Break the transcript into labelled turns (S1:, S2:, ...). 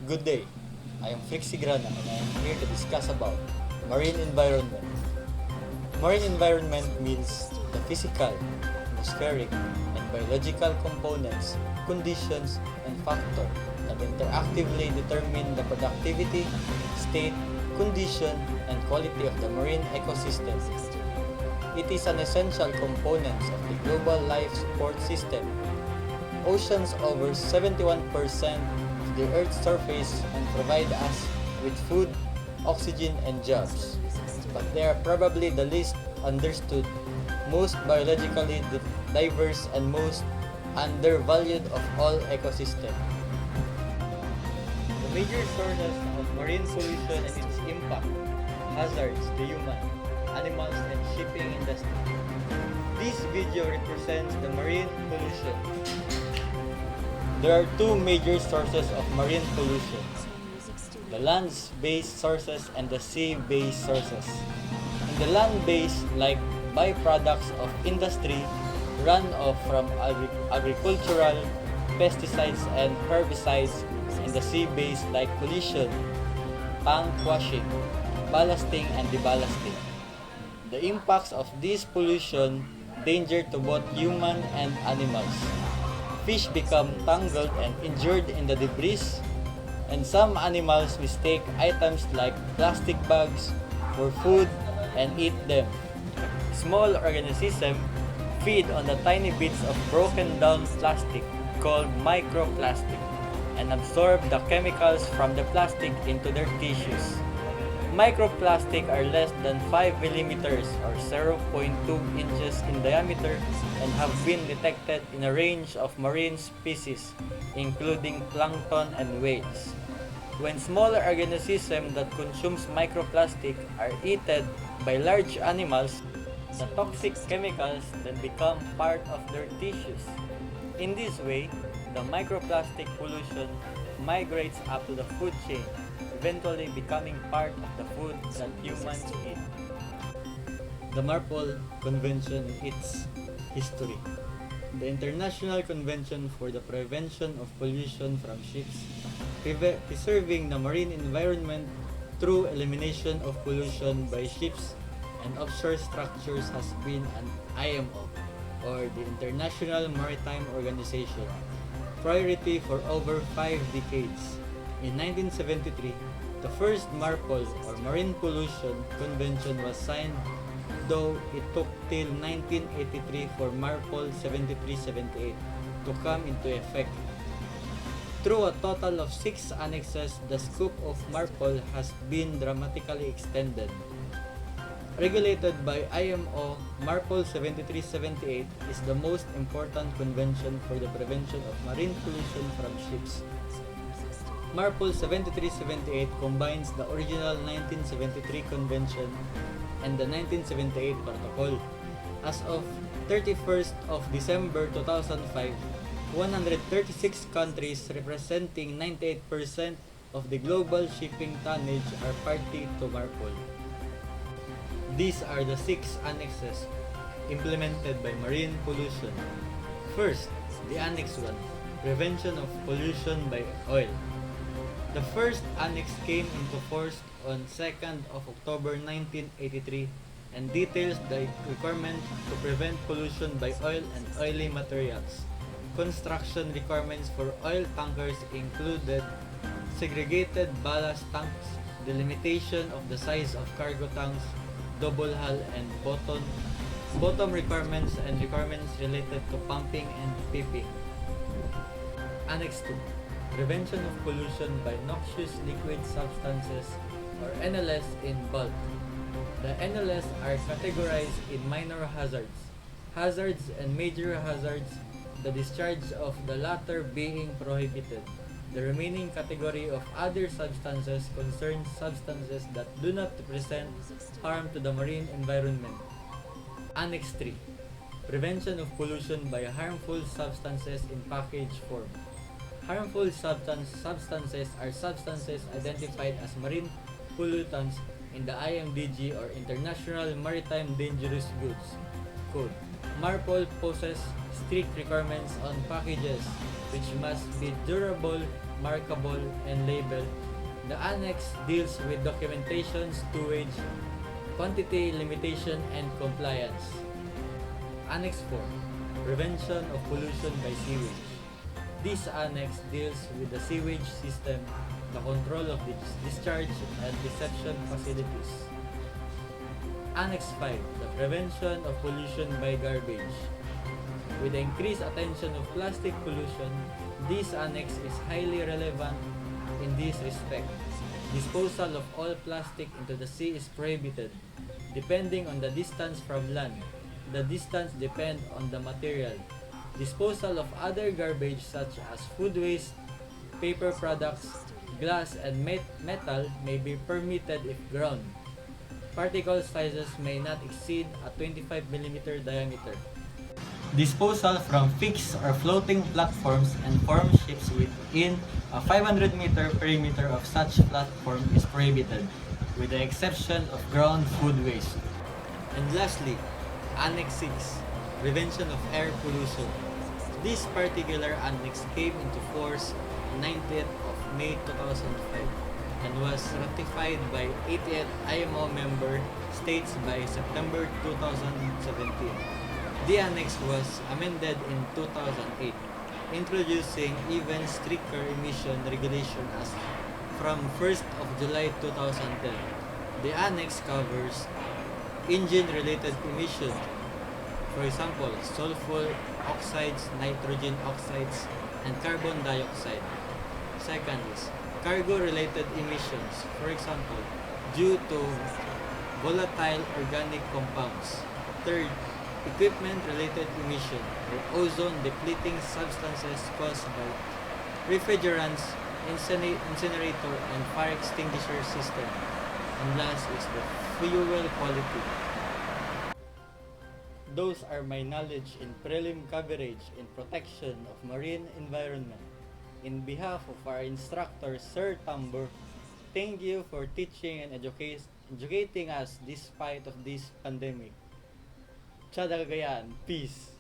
S1: Good day, I am Frixigrana and I am here to discuss about marine environment. Marine environment means the physical, atmospheric, and biological components, conditions, and factors that interactively determine the productivity, state, condition, and quality of the marine ecosystem. It is an essential component of the global life support system. Oceans over 71% of the Earth's surface and provide us with food, oxygen, and jobs. But they are probably the least understood, most biologically diverse, and most undervalued of all ecosystems. The major sources of marine pollution and its impact, hazards to human, animals, and shipping industry. This video represents the marine pollution. There are two major sources of marine pollution: the land-based sources and the sea-based sources. In the land-based, like byproducts of industry, runoff from agricultural, pesticides and herbicides. In the sea-based, like pollution, tank washing, ballasting and deballasting. The impacts of this pollution danger to both human and animals. Fish become tangled and injured in the debris, and some animals mistake items like plastic bags for food and eat them. Small organisms feed on the tiny bits of broken down plastic called microplastic and absorb the chemicals from the plastic into their tissues. Microplastic are less than 5 millimeters or 0.2 inches in diameter and have been detected in a range of marine species, including plankton and whales. When smaller organisms that consumes microplastic are eaten by large animals, the toxic chemicals then become part of their tissues. In this way, the microplastic pollution migrates up to the food chain, eventually becoming part of the food that humans eat. The MARPOL Convention and its history. The International Convention for the Prevention of Pollution from Ships, preserving the marine environment through elimination of pollution by ships and offshore structures, has been an IMO, or the International Maritime Organization, priority for over 5 decades. In 1973, the first MARPOL or Marine Pollution Convention was signed, though it took till 1983 for MARPOL 73-78 to come into effect. Through a total of 6 annexes, the scope of MARPOL has been dramatically extended. Regulated by IMO, MARPOL 73-78 is the most important convention for the prevention of marine pollution from ships. MARPOL 73-78 combines the original 1973 convention and the 1978 protocol. As of 31st of December 2005, 136 countries representing 98% of the global shipping tonnage are party to MARPOL. These are the 6 annexes implemented by marine pollution. First, the Annex 1, Prevention of Pollution by Oil. The first annex came into force on 2nd of October 1983 and details the requirement to prevent pollution by oil and oily materials. Construction requirements for oil tankers included segregated ballast tanks, the limitation of the size of cargo tanks, double hull and bottom requirements, and requirements related to pumping and pipping. Annex 2, Prevention of Pollution by Noxious Liquid Substances or NLS in bulk. The NLS are categorized in minor hazards and major hazards, the discharge of the latter being prohibited. The remaining category of other substances concerns substances that do not present harm to the marine environment. Annex 3, Prevention of Pollution by Harmful Substances in Package Form. Harmful substances are substances identified as marine pollutants in the IMDG or International Maritime Dangerous Goods Code. MARPOL poses strict requirements on packages which must be durable, markable, and labeled. The annex deals with documentation, stowage, quantity limitation, and compliance. Annex 4, Prevention of Pollution by Sewage. This annex deals with the sewage system, the control of the discharge and reception facilities. Annex 5, the Prevention of Pollution by Garbage. With the increased attention of plastic pollution, this annex is highly relevant in this respect. Disposal of all plastic into the sea is prohibited, depending on the distance from land. The distance depends on the material. Disposal of other garbage such as food waste, paper products, glass, and metal may be permitted if ground. Particle sizes may not exceed a 25 mm diameter. Disposal from fixed or floating platforms and form ships within a 500-meter perimeter of such platform is prohibited, with the exception of ground food waste. And lastly, Annex 6, Prevention of Air Pollution. This particular annex came into force on 19th of May 2005 and was ratified by 88 IMO member states by September 2017. The annex was amended in 2008, introducing even stricter emission regulation as from 1st of July 2010. The annex covers engine-related emission, for example, sulfur oxides, nitrogen oxides, and carbon dioxide. Second is cargo-related emissions, for example, due to volatile organic compounds. Third, equipment-related emission, or ozone-depleting substances caused by refrigerants, incinerator, and fire extinguisher system. And last is the fuel quality. Those are my knowledge in prelim coverage in protection of marine environment. In behalf of our instructor, Sir Tambor, thank you for teaching and educating us despite of this pandemic. Tiyada Cagayan, peace!